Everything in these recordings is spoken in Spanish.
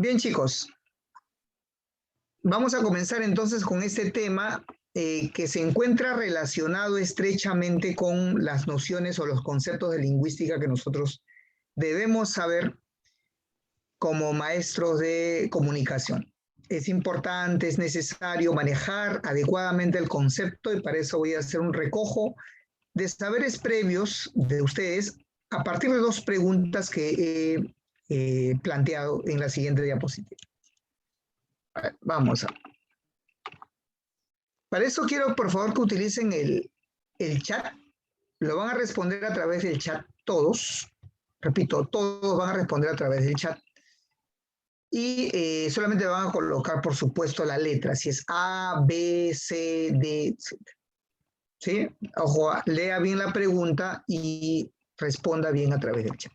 Bien, chicos, vamos a comenzar entonces con este tema que se encuentra relacionado estrechamente con las nociones o los conceptos de lingüística que nosotros debemos saber como maestros de comunicación. Es importante, es necesario manejar adecuadamente el concepto y para eso voy a hacer un recojo de saberes previos de ustedes a partir de dos preguntas que he planteado en la siguiente diapositiva. Vamos a... Para eso quiero, por favor, que utilicen el chat. Lo van a responder a través del chat todos. Repito, todos van a responder a través del chat. Y solamente van a colocar, por supuesto, la letra. Si es A, B, C, D, etc. ¿Sí? Ojo, lea bien la pregunta y responda bien a través del chat.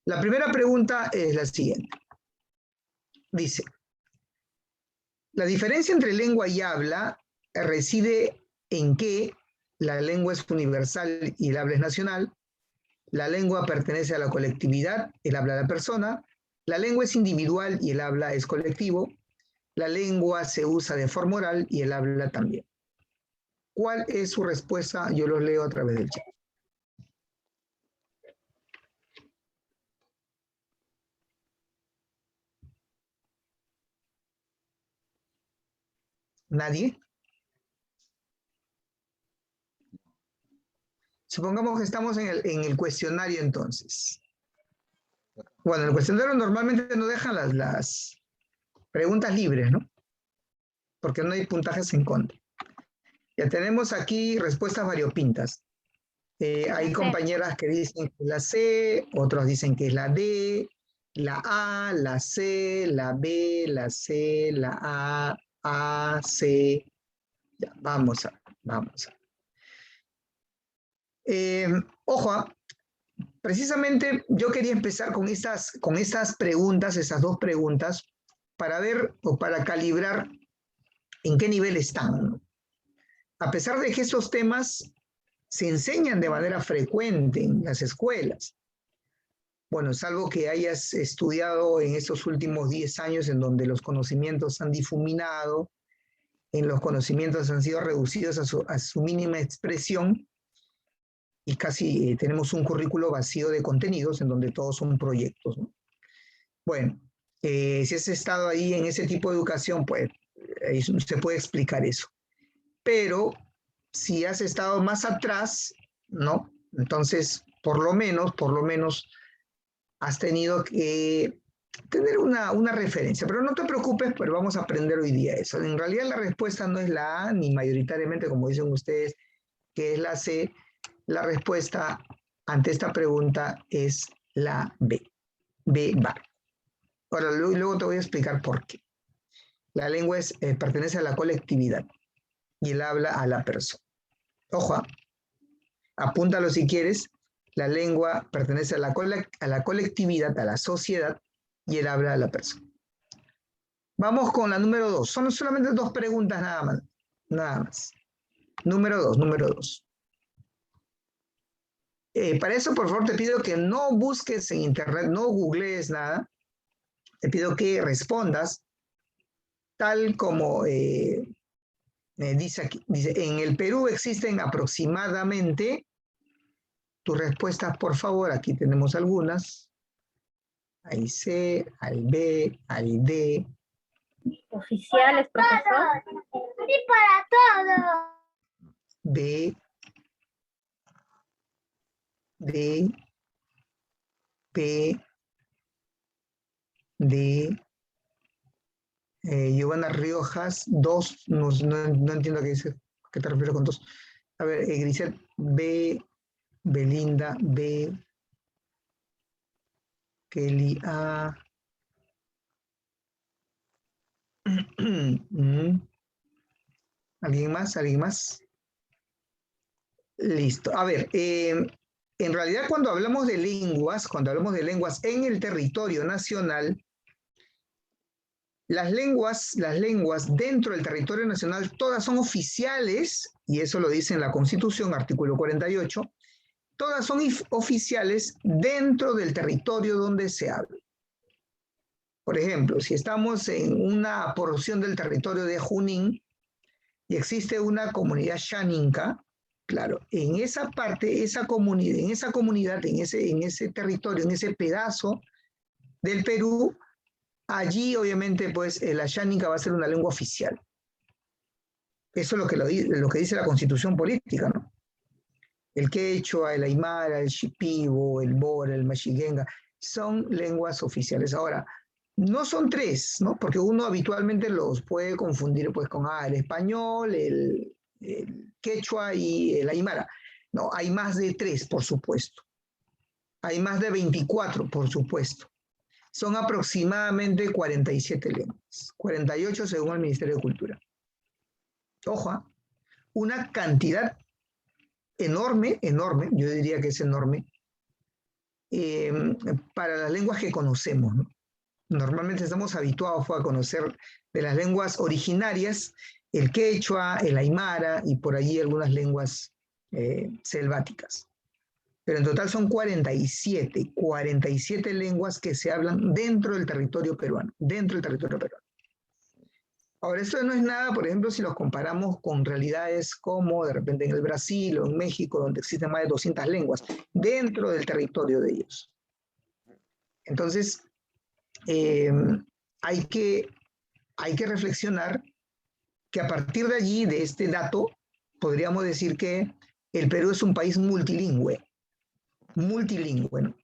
La primera pregunta es la siguiente. Dice, la diferencia entre lengua y habla reside en que la lengua es universal y el habla es nacional, la lengua pertenece a la colectividad, el habla a la persona, la lengua es individual y el habla es colectivo, la lengua se usa de forma oral y el habla también. ¿Cuál es su respuesta? Yo los leo a través del chat. ¿Nadie? Supongamos que estamos en el cuestionario entonces. Bueno, el cuestionario normalmente no dejan las preguntas libres, ¿no? Porque no hay puntajes en contra. Ya tenemos aquí respuestas variopintas. Hay compañeras que dicen que es la C, otros dicen que es la D, la A, la C, la B, la C, la A, C. Ya, vamos a. Ojo, precisamente yo quería empezar con estas preguntas, esas dos preguntas, para ver o para calibrar en qué nivel están, ¿no? A pesar de que estos temas se enseñan de manera frecuente en las escuelas. Bueno, salvo que hayas estudiado en estos últimos 10 años en donde los conocimientos han difuminado, en los conocimientos han sido reducidos a su mínima expresión y casi tenemos un currículo vacío de contenidos en donde todos son proyectos, ¿no? Bueno, si has estado ahí en ese tipo de educación, pues se puede explicar eso. Pero si has estado más atrás, ¿no? Entonces, por lo menos has tenido que tener una referencia. Pero no te preocupes, pues vamos a aprender hoy día eso. En realidad la respuesta no es la A, ni mayoritariamente, como dicen ustedes, que es la C. La respuesta ante esta pregunta es la B. B va. Ahora, luego te voy a explicar por qué. La lengua pertenece a la colectividad y el habla a la persona. Ojo, apúntalo si quieres. La lengua pertenece a la colectividad, a la sociedad, y el habla a la persona. Vamos con la número 2. Son solamente dos preguntas nada más. Número 2. Para eso, por favor, te pido que no busques en internet, no googlees nada. Te pido que respondas tal como dice aquí. Dice, en el Perú existen aproximadamente, tus respuestas, por favor, aquí tenemos algunas. Hay C, hay B, hay D. Oficiales, profesor. Y para todo. B, D, P, D, Giovanna Riojas, 2, no entiendo qué te refieres con 2. A ver, Grisel, B, Belinda, B, Kelly, A. ¿Alguien más? Listo. A ver, en realidad cuando hablamos de lenguas en el territorio nacional, las lenguas dentro del territorio nacional, todas son oficiales, y eso lo dice en la Constitución, artículo 48, todas son oficiales dentro del territorio donde se habla. Por ejemplo, si estamos en una porción del territorio de Junín y existe una comunidad xáninca, claro, en esa parte, en esa comunidad, en ese territorio, en ese pedazo del Perú, allí obviamente pues la xánica va a ser una lengua oficial. Eso es lo que dice la Constitución política, ¿no? El quechua, el aymara, el shipibo, el bora, el mashiguenga, son lenguas oficiales. Ahora, no son tres, ¿no? Porque uno habitualmente los puede confundir pues con el español, el quechua y el aymara. No, hay más de tres, por supuesto. Hay más de 24, por supuesto. Son aproximadamente 47 lenguas, 48 según el Ministerio de Cultura. Ojo, una cantidad enorme, yo diría que es enorme, para las lenguas que conocemos, ¿no? Normalmente estamos habituados a conocer de las lenguas originarias el quechua, el aymara y por allí algunas lenguas selváticas. Pero en total son 47 lenguas que se hablan dentro del territorio peruano, Ahora, esto no es nada, por ejemplo, si los comparamos con realidades como de repente en el Brasil o en México, donde existen más de 200 lenguas dentro del territorio de ellos. Entonces, hay que reflexionar que a partir de allí, de este dato, podríamos decir que el Perú es un país multilingüe, ¿no?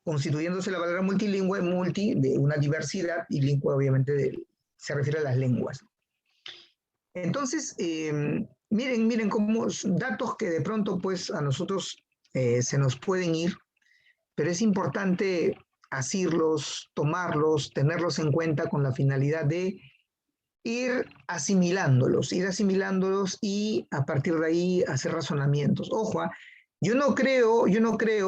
Constituyéndose la palabra multilingüe, multi de una diversidad y lingüe obviamente se refiere a las lenguas. Entonces, miren cómo datos que de pronto pues a nosotros se nos pueden ir, pero es importante asirlos, tomarlos, tenerlos en cuenta con la finalidad de ir asimilándolos y a partir de ahí hacer razonamientos. Ojo, yo no creo,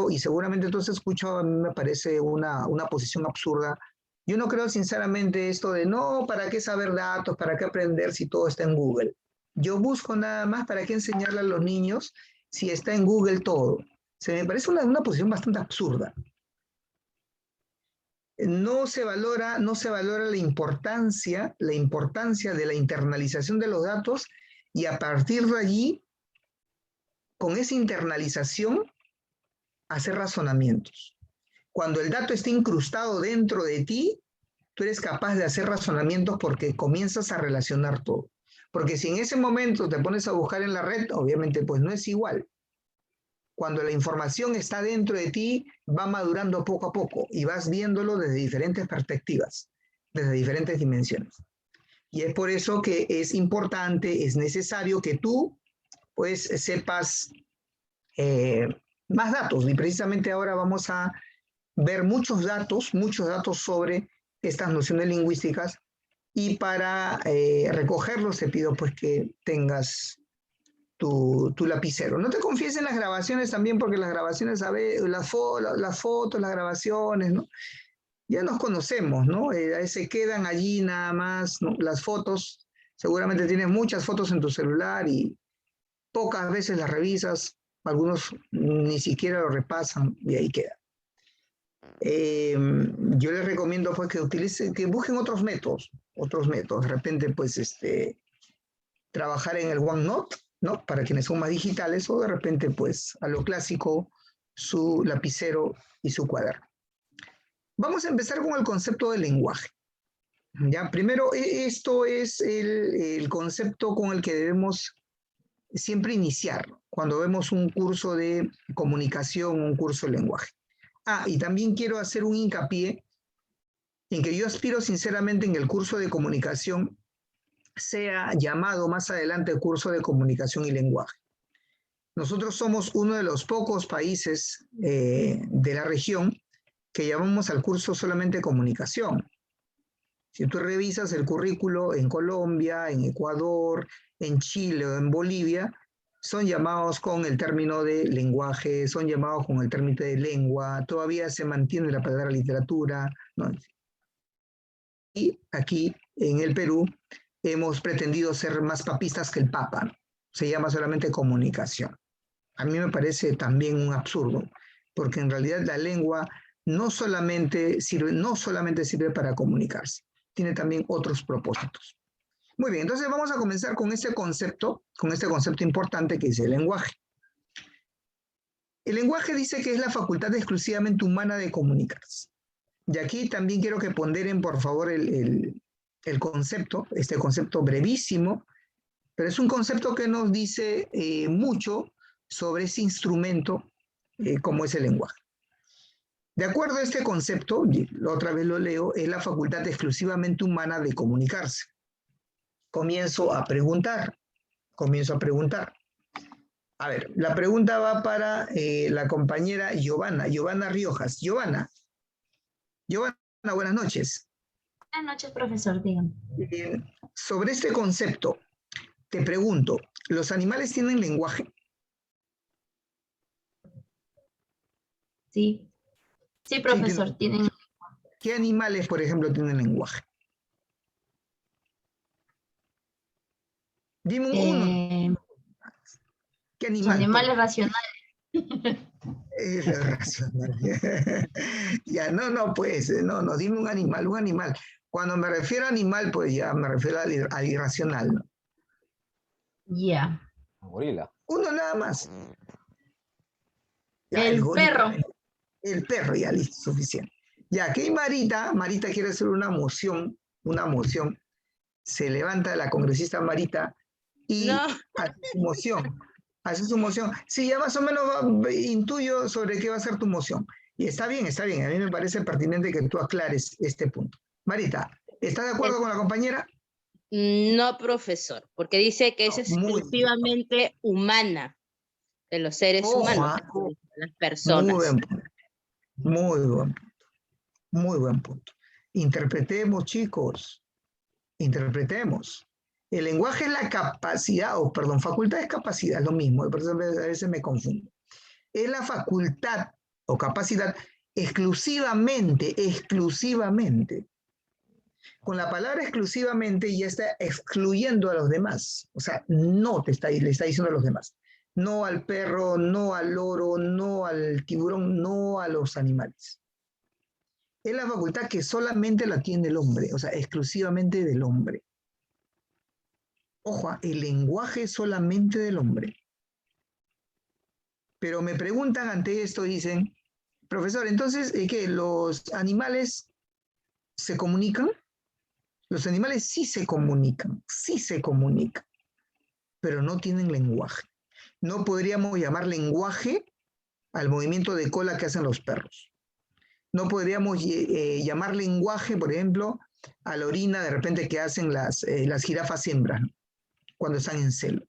y seguramente tú has escuchado, a mí me parece una posición absurda. Yo no creo sinceramente esto de no, ¿para qué saber datos? ¿Para qué aprender si todo está en Google? Yo busco nada más para qué enseñarle a los niños si está en Google todo. Se me parece una posición bastante absurda. No se valora la importancia de la internalización de los datos y a partir de allí, con esa internalización, hacer razonamientos. Cuando el dato está incrustado dentro de ti, tú eres capaz de hacer razonamientos porque comienzas a relacionar todo. Porque si en ese momento te pones a buscar en la red, obviamente pues no es igual. Cuando la información está dentro de ti, va madurando poco a poco y vas viéndolo desde diferentes perspectivas, desde diferentes dimensiones. Y es por eso que es importante, es necesario que tú pues sepas más datos. Y precisamente ahora vamos a ver muchos datos sobre estas nociones lingüísticas y para recogerlos te pido pues que tengas tu lapicero. No te confíes en las grabaciones también porque las grabaciones, las fotos, las grabaciones, ¿no? Ya nos conocemos, ¿no? Se quedan allí nada más, ¿no? Las fotos, seguramente tienes muchas fotos en tu celular y pocas veces las revisas, algunos ni siquiera lo repasan y ahí queda. Yo les recomiendo pues que busquen otros métodos, de repente pues trabajar en el OneNote, ¿no? Para quienes son más digitales o de repente pues a lo clásico su lapicero y su cuaderno. Vamos a empezar con el concepto del lenguaje. Ya, primero, esto es el concepto con el que debemos siempre iniciar cuando vemos un curso de comunicación, un curso de lenguaje. Y también quiero hacer un hincapié en que yo aspiro sinceramente en el curso de comunicación sea llamado más adelante curso de comunicación y lenguaje. Nosotros somos uno de los pocos países de la región que llamamos al curso solamente comunicación. Si tú revisas el currículo en Colombia, en Ecuador, en Chile o en Bolivia, son llamados con el término de lenguaje, son llamados con el término de lengua, todavía se mantiene la palabra literatura, ¿no? Y aquí en el Perú hemos pretendido ser más papistas que el Papa, ¿no? Se llama solamente comunicación. A mí me parece también un absurdo, porque en realidad la lengua no solamente sirve para comunicarse, tiene también otros propósitos. Muy bien, entonces vamos a comenzar con este concepto importante que es el lenguaje. El lenguaje dice que es la facultad exclusivamente humana de comunicarse. Y aquí también quiero que ponderen, por favor, el concepto, este concepto brevísimo, pero es un concepto que nos dice mucho sobre ese instrumento como es el lenguaje. De acuerdo a este concepto, otra vez lo leo, es la facultad exclusivamente humana de comunicarse. Comienzo a preguntar. A ver, la pregunta va para la compañera Giovanna Riojas. Giovanna, buenas noches. Buenas noches, profesor, dígame. Sobre este concepto, te pregunto, ¿los animales tienen lenguaje? Sí. Sí, profesor, tienen. ¿Qué animales, por ejemplo, tienen lenguaje? Dime uno. ¿Qué Los animal? animales racionales. Es racional. Ya, no, pues, no, dime un animal. Cuando me refiero a animal, pues ya me refiero al irracional, ¿no? Ya. Gorila. Uno nada más. Ya, El gorila. perro. El perro, ya listo, suficiente. Ya, aquí Marita quiere hacer una moción. Se levanta la congresista Marita y hace su moción. Sí, ya más o menos intuyo sobre qué va a ser tu moción. Y está bien, a mí me parece pertinente que tú aclares este punto. Marita, ¿estás de acuerdo con la compañera? No, profesor, porque dice que es exclusivamente humana, de los seres humanos, las personas. Muy buen punto. Interpretemos, chicos. Interpretemos. El lenguaje es la capacidad, facultad es capacidad, es lo mismo, por eso a veces me confundo. Es la facultad o capacidad exclusivamente. Con la palabra exclusivamente ya está excluyendo a los demás. O sea, le está diciendo a los demás. No al perro, no al loro, no al tiburón, no a los animales. Es la facultad que solamente la tiene el hombre, o sea, exclusivamente del hombre. Ojo, el lenguaje es solamente del hombre. Pero me preguntan ante esto, dicen, profesor, entonces, ¿qué? ¿Los animales se comunican? Los animales sí se comunican, pero no tienen lenguaje. No podríamos llamar lenguaje al movimiento de cola que hacen los perros. No podríamos llamar lenguaje, por ejemplo, a la orina de repente que hacen las jirafas hembras, ¿no? Cuando están en celo.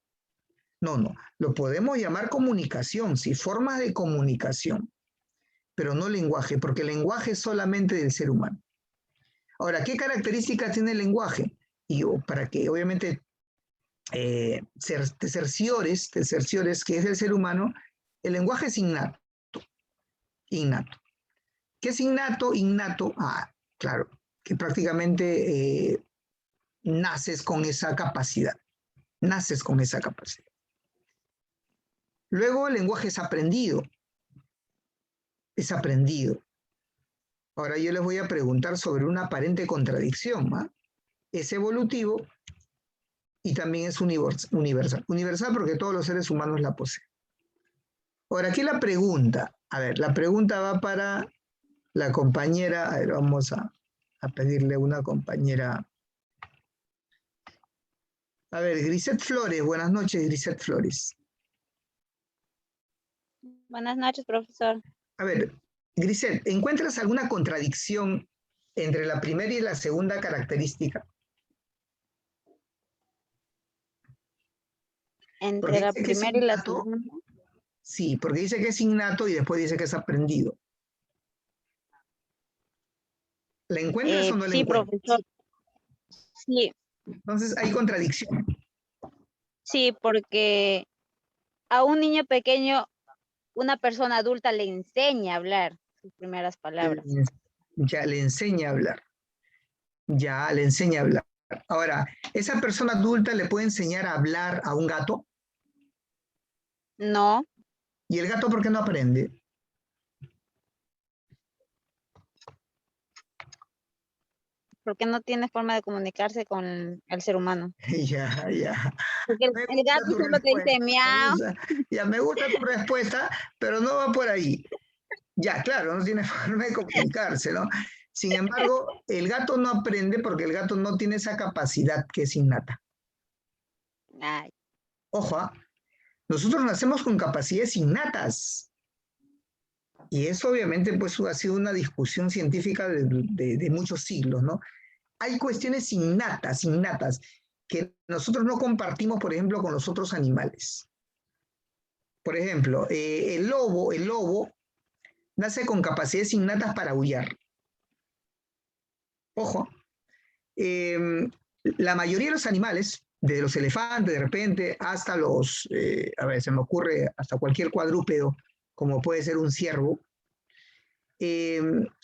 No. Lo podemos llamar comunicación, sí, formas de comunicación, pero no lenguaje, porque el lenguaje es solamente del ser humano. Ahora, ¿qué características tiene el lenguaje? Y para que obviamente te cerciores que es del ser humano, el lenguaje es innato. ¿Qué es innato? Claro, que prácticamente naces con esa capacidad. Luego el lenguaje es aprendido. Ahora yo les voy a preguntar sobre una aparente contradicción, ¿ah? Es evolutivo y también es universal. Universal porque todos los seres humanos la poseen. Ahora, aquí la pregunta va para la compañera, a ver, vamos a pedirle a una compañera. A ver, Grisette Flores, buenas noches, Grisette Flores. Buenas noches, profesor. A ver, Grisette, ¿encuentras alguna contradicción entre la primera y la segunda característica? Entre la primera y la segunda. Sí, porque dice que es innato y después dice que es aprendido. ¿La encuentras o no la sí, encuentras? profesor. Sí. Entonces hay contradicción. Sí, porque a un niño pequeño, una persona adulta le enseña a hablar sus primeras palabras. Ya le enseña a hablar. Ahora, ¿esa persona adulta le puede enseñar a hablar a un gato? No. ¿Y el gato por qué no aprende? porque no tiene forma de comunicarse con el ser humano. Ya, ya. Porque Me el gusta gato tu solo te dice respuesta, miau. ya me gusta tu respuesta, pero no va por ahí. Ya, claro, no tiene forma de comunicarse, ¿no? Sin embargo, el gato no aprende porque el gato no tiene esa capacidad que es innata. Ay, Ojo, nosotros nacemos con capacidades innatas. Y eso obviamente pues ha sido una discusión científica de muchos siglos, ¿no? Hay cuestiones innatas, que nosotros no compartimos, por ejemplo, con los otros animales. Por ejemplo, el lobo nace con capacidades innatas para aullar. Ojo, la mayoría de los animales, desde los elefantes de repente hasta los, a ver, se me ocurre hasta cualquier cuadrúpedo, como puede ser un ciervo,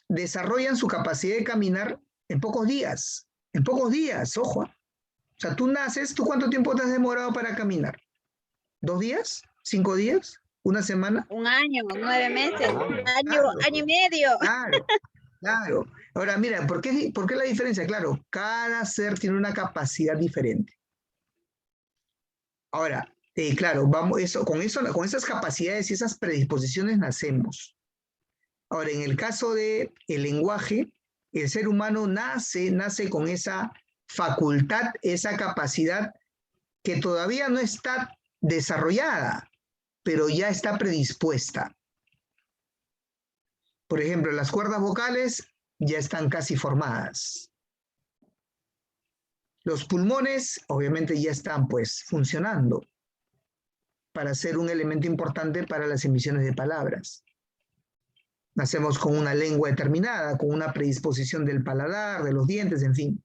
desarrollan su capacidad de caminar en pocos días, ojo. O sea, tú naces, ¿tú cuánto tiempo te has demorado para caminar? ¿2 días? ¿5 días? ¿1 semana? 1 año, 9 meses, Claro, año y medio. claro. Ahora, mira, ¿por qué la diferencia? Claro, cada ser tiene una capacidad diferente. Ahora, claro, con esas capacidades y esas predisposiciones nacemos. Ahora, en el caso del lenguaje, el ser humano nace con esa facultad, esa capacidad que todavía no está desarrollada, pero ya está predispuesta. Por ejemplo, las cuerdas vocales ya están casi formadas. Los pulmones, obviamente, ya están pues funcionando para ser un elemento importante para las emisiones de palabras. Nacemos con una lengua determinada, con una predisposición del paladar, de los dientes, en fin.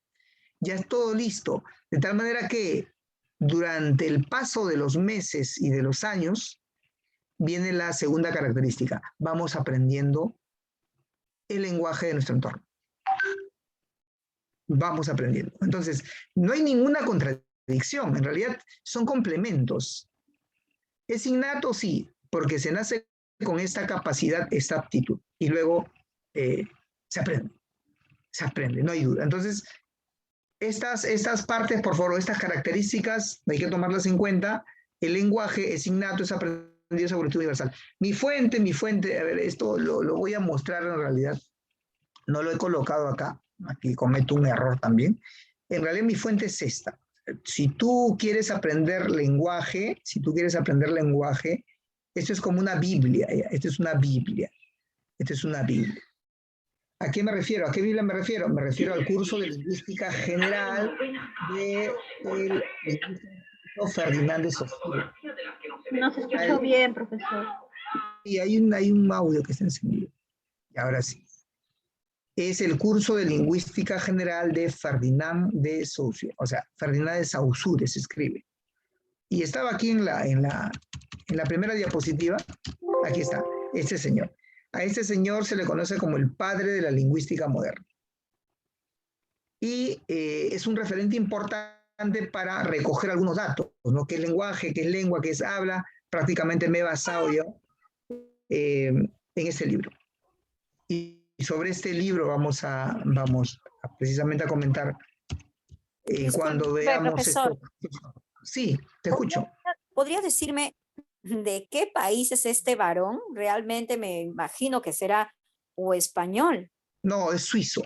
Ya es todo listo. De tal manera que durante el paso de los meses y de los años, viene la segunda característica. Vamos aprendiendo el lenguaje de nuestro entorno. Vamos aprendiendo. Entonces, no hay ninguna contradicción. En realidad, son complementos. ¿Es innato? Sí, porque se nace con esta capacidad, esta aptitud. Y luego se aprende, no hay duda. Entonces, estas partes, por favor, estas características, hay que tomarlas en cuenta. El lenguaje es innato, es aprendido, es evolutivo universal. Mi fuente, a ver, esto lo voy a mostrar en realidad. No lo he colocado acá. Aquí cometo un error también. En realidad mi fuente es esta. Si tú quieres aprender lenguaje, esto es como una Biblia. Esto es una Biblia. ¿A qué me refiero? ¿A qué Biblia me refiero? Me refiero al curso de Lingüística General de Ferdinand de Saussure. No se escuchó bien, profesor. Y hay un audio que está encendido. Y ahora sí. Es el curso de Lingüística General de Ferdinand de Saussure. O sea, Ferdinand de Saussure se escribe. Y estaba aquí en la primera diapositiva. Aquí está, este señor. A este señor se le conoce como el padre de la lingüística moderna. Y es un referente importante para recoger algunos datos, ¿no? ¿Qué es lenguaje? ¿Qué es lengua? ¿Qué es habla? Prácticamente me he basado yo en este libro. Y sobre este libro vamos a precisamente a comentar cuando veamos profesor. esto. Sí, te escucho. ¿Podría decirme de qué país es este varón? Realmente me imagino que será o español. No, es suizo.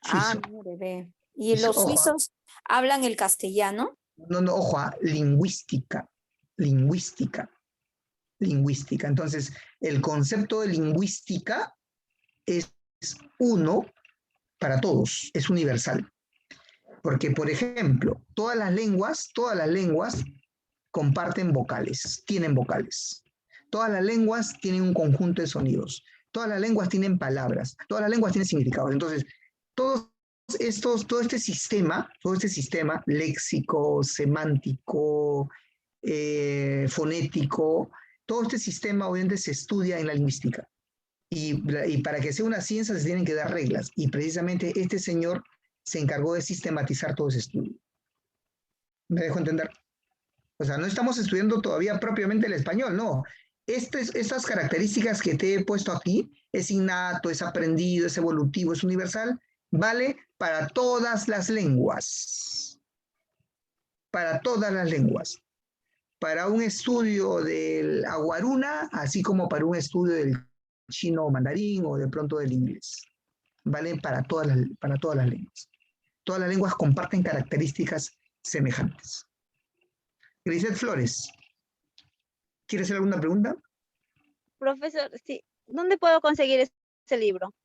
Ah, mire, ve. ¿Y los Ojo. suizos hablan el castellano? No, ojo, lingüística. Entonces, el concepto de lingüística es uno para todos, es universal. Porque, por ejemplo, todas las lenguas comparten vocales, tienen vocales. Todas las lenguas tienen un conjunto de sonidos. Todas las lenguas tienen palabras. Todas las lenguas tienen significados. Entonces, todo este sistema léxico, semántico, fonético, todo este sistema obviamente se estudia en la lingüística. Y para que sea una ciencia se tienen que dar reglas. Y precisamente este señor se encargó de sistematizar todo ese estudio. ¿Me dejo entender? O sea, no estamos estudiando todavía propiamente el español, no. Estas características que te he puesto aquí, es innato, es aprendido, es evolutivo, es universal, vale para todas las lenguas. Para todas las lenguas. Para un estudio del aguaruna, así como para un estudio del chino mandarín o de pronto del inglés. Vale para todas las lenguas. Todas las lenguas comparten características semejantes. Grisette Flores, ¿quieres hacer alguna pregunta? Profesor, sí. ¿Dónde puedo conseguir ese libro?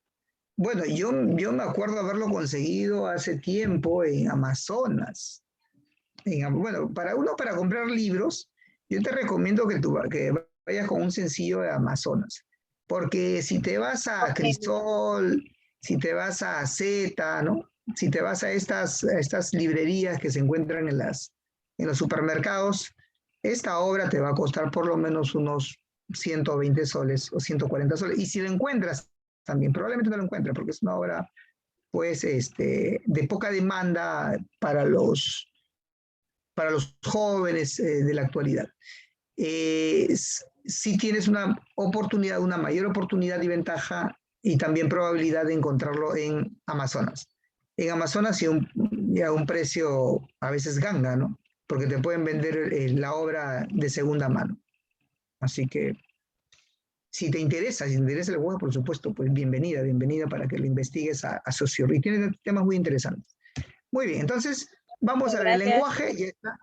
Bueno, yo me acuerdo haberlo conseguido hace tiempo en Amazonas. Bueno, para comprar libros, yo te recomiendo que vayas con un sencillo de Amazonas. Porque si te vas a Crisol, si te vas a Z, ¿no? Si te vas a estas librerías que se encuentran en los supermercados, esta obra te va a costar por lo menos unos 120 soles o 140 soles. Y si lo encuentras, también probablemente no lo encuentres, porque es una obra, pues, de poca demanda para los jóvenes de la actualidad. Si tienes una mayor oportunidad y ventaja y también probabilidad de encontrarlo en Amazonas. En Amazonas y a un precio a veces ganga, ¿no? Porque te pueden vender la obra de segunda mano. Así que, si te interesa el lenguaje, por supuesto, pues bienvenida para que lo investigues a Saussure. Y tiene temas muy interesantes. Muy bien, entonces, vamos a ver el lenguaje. Ya está.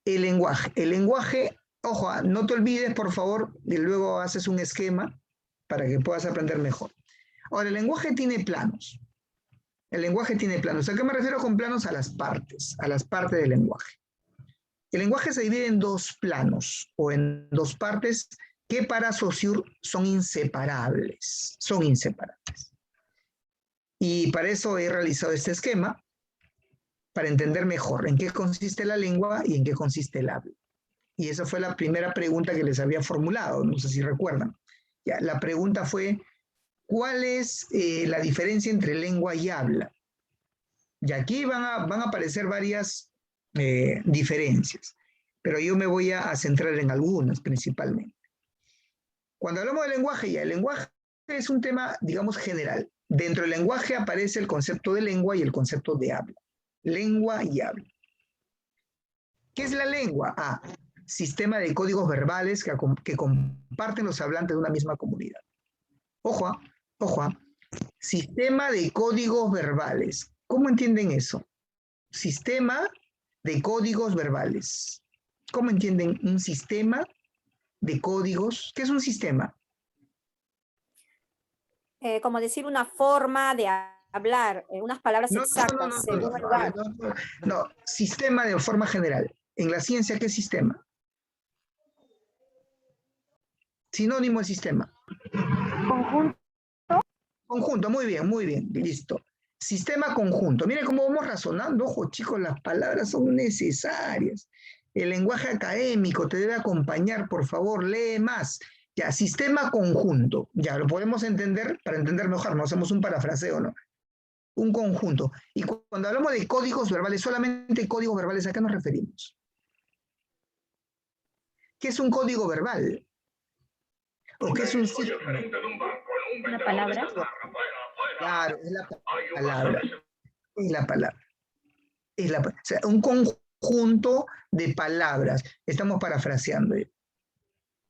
El lenguaje, ojo, no te olvides, por favor, y luego haces un esquema para que puedas aprender mejor. Ahora, el lenguaje tiene planos. ¿A qué me refiero con planos? A las partes del lenguaje. El lenguaje se divide en dos planos o en dos partes que para Saussure son inseparables. Y para eso he realizado este esquema, para entender mejor en qué consiste la lengua y en qué consiste el habla. Y esa fue la primera pregunta que les había formulado, no sé si recuerdan. Ya, la pregunta fue, ¿cuál es la diferencia entre lengua y habla? Y aquí van a aparecer varias diferencias, pero yo me voy a centrar en algunas principalmente. Cuando hablamos de lenguaje, el lenguaje es un tema, digamos, general. Dentro del lenguaje aparece el concepto de lengua y el concepto de habla. Lengua y habla. ¿Qué es la lengua? Sistema de códigos verbales que comparten los hablantes de una misma comunidad. Ojo, sistema de códigos verbales. ¿Cómo entienden eso? Sistema de códigos verbales. ¿Cómo entienden un sistema de códigos? ¿Qué es un sistema? Como decir una forma de hablar, unas palabras exactas. No, sistema de forma general. En la ciencia, ¿qué es sistema? Sinónimo de sistema. Conjunto, muy bien, listo. Sistema conjunto. Miren cómo vamos razonando. Ojo, chicos, las palabras son necesarias. El lenguaje académico te debe acompañar, por favor, lee más. Ya, sistema conjunto. Ya, lo podemos entender, para entender mejor, no hacemos un parafraseo, ¿no? Un conjunto. Y cuando hablamos de códigos verbales, solamente códigos verbales, ¿a qué nos referimos? ¿Qué es un código verbal? ¿O qué es un sistema? ¿Una palabra? Claro, es la palabra. Es la palabra. O sea, un conjunto de palabras. Estamos parafraseando.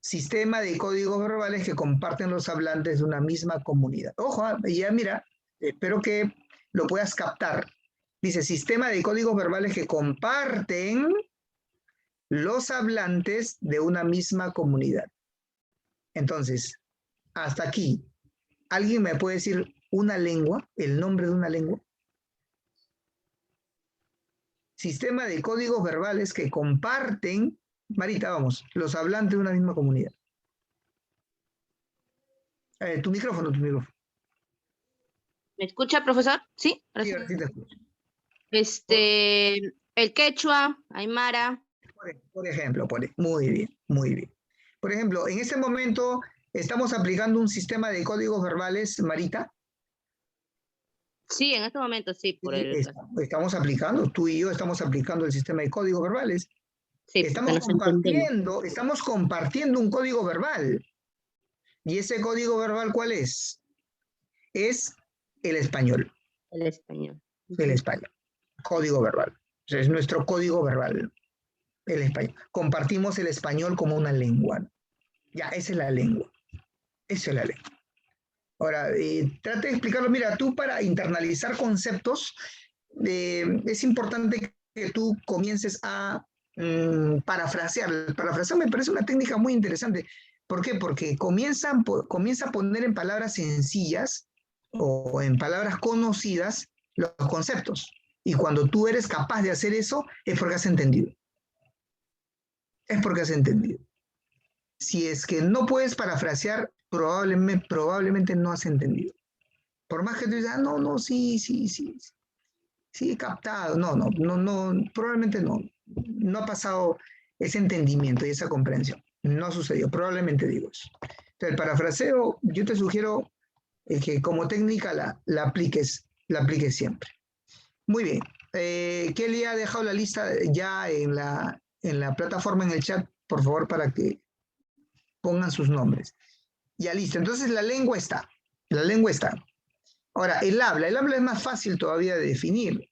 Sistema de códigos verbales que comparten los hablantes de una misma comunidad. Ojo, ya mira, espero que lo puedas captar. Dice, sistema de códigos verbales que comparten los hablantes de una misma comunidad. Entonces, hasta aquí, ¿alguien me puede decir una lengua, el nombre de una lengua? Sistema de códigos verbales que comparten, Marita, vamos, los hablantes de una misma comunidad. Tu micrófono. ¿Me escucha, profesor? ¿Sí? Sí, ahora sí te escucho. El quechua, aymara. Por ejemplo, muy bien. Por ejemplo, en este momento estamos aplicando un sistema de códigos verbales, Marita. Sí, en este momento sí. Estamos aplicando, tú y yo estamos aplicando el sistema de códigos verbales. Sí, estamos compartiendo un código verbal. ¿Y ese código verbal cuál es? Es el español. El español. el español. Código verbal. O sea, es nuestro código verbal, el español. Compartimos el español como una lengua. Ya, esa es la lengua. Esa es la lengua. Ahora, trate de explicarlo. Mira, tú para internalizar conceptos, es importante que tú comiences a parafrasear. El parafrasear me parece una técnica muy interesante. ¿Por qué? Porque comienza a poner en palabras sencillas o en palabras conocidas los conceptos. Y cuando tú eres capaz de hacer eso, es porque has entendido. Es porque has entendido. Si es que no puedes parafrasear, probablemente no has entendido. Por más que tú digas, sí, he captado. No, probablemente no. No ha pasado ese entendimiento y esa comprensión. No ha sucedido, probablemente digo eso. Entonces, el parafraseo, yo te sugiero que como técnica la apliques siempre. Muy bien. Kelly ha dejado la lista ya en la plataforma, en el chat, por favor, para que pongan sus nombres. Ya listo. Entonces, la lengua está. La lengua está. Ahora, el habla es más fácil todavía de definir,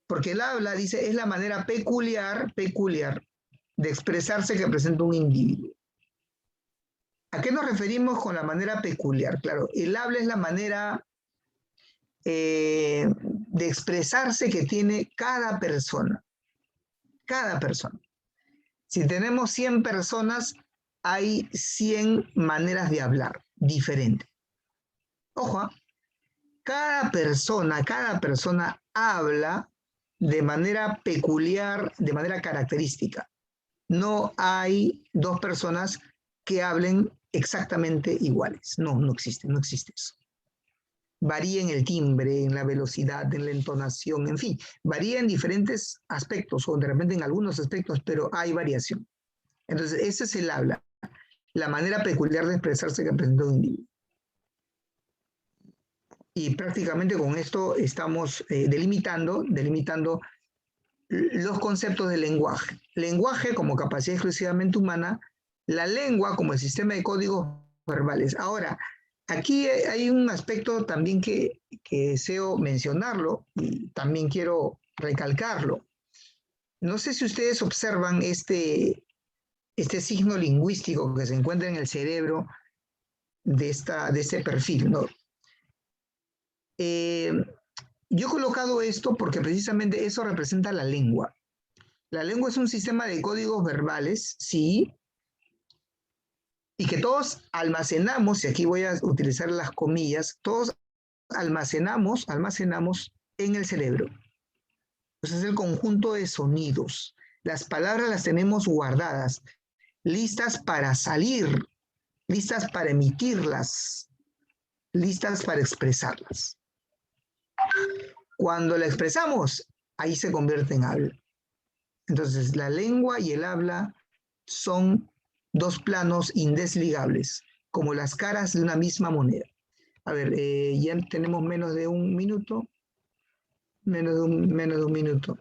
porque el habla, dice, es la manera peculiar de expresarse que presenta un individuo. ¿A qué nos referimos con la manera peculiar? Claro, el habla es la manera de expresarse que tiene cada persona. Cada persona. Si tenemos 100 personas, hay 100 maneras de hablar diferentes. Ojo, cada persona habla de manera peculiar, de manera característica. No hay dos personas que hablen exactamente iguales. No existe eso. Varía en el timbre, en la velocidad, en la entonación, en fin, varía en diferentes aspectos o de repente en algunos aspectos, pero hay variación. Entonces, ese es el habla, la manera peculiar de expresarse que presenta un individuo. Y prácticamente con esto estamos delimitando los conceptos de lenguaje. Lenguaje como capacidad exclusivamente humana, la lengua como el sistema de códigos verbales. Ahora, aquí hay un aspecto también que deseo mencionarlo y también quiero recalcarlo. No sé si ustedes observan este signo lingüístico que se encuentra en el cerebro de este perfil, ¿no? Yo he colocado esto porque precisamente eso representa la lengua. La lengua es un sistema de códigos verbales, sí, y que todos almacenamos, y aquí voy a utilizar las comillas, todos almacenamos en el cerebro. Entonces es el conjunto de sonidos. Las palabras las tenemos guardadas, listas para salir, listas para emitirlas, listas para expresarlas. Cuando la expresamos, ahí se convierte en habla. Entonces, la lengua y el habla son dos planos indesligables, como las caras de una misma moneda. A ver, ya tenemos menos de un minuto. Menos de un minuto.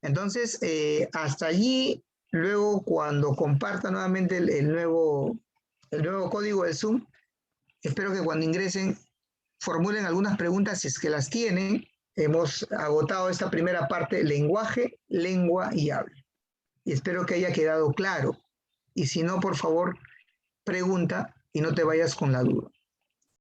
Entonces, hasta allí, luego cuando comparta nuevamente el nuevo código de Zoom, espero que cuando ingresen formulen algunas preguntas si es que las tienen. Hemos agotado esta primera parte, lenguaje, lengua y habla. Y espero que haya quedado claro. Y si no, por favor, pregunta y no te vayas con la duda.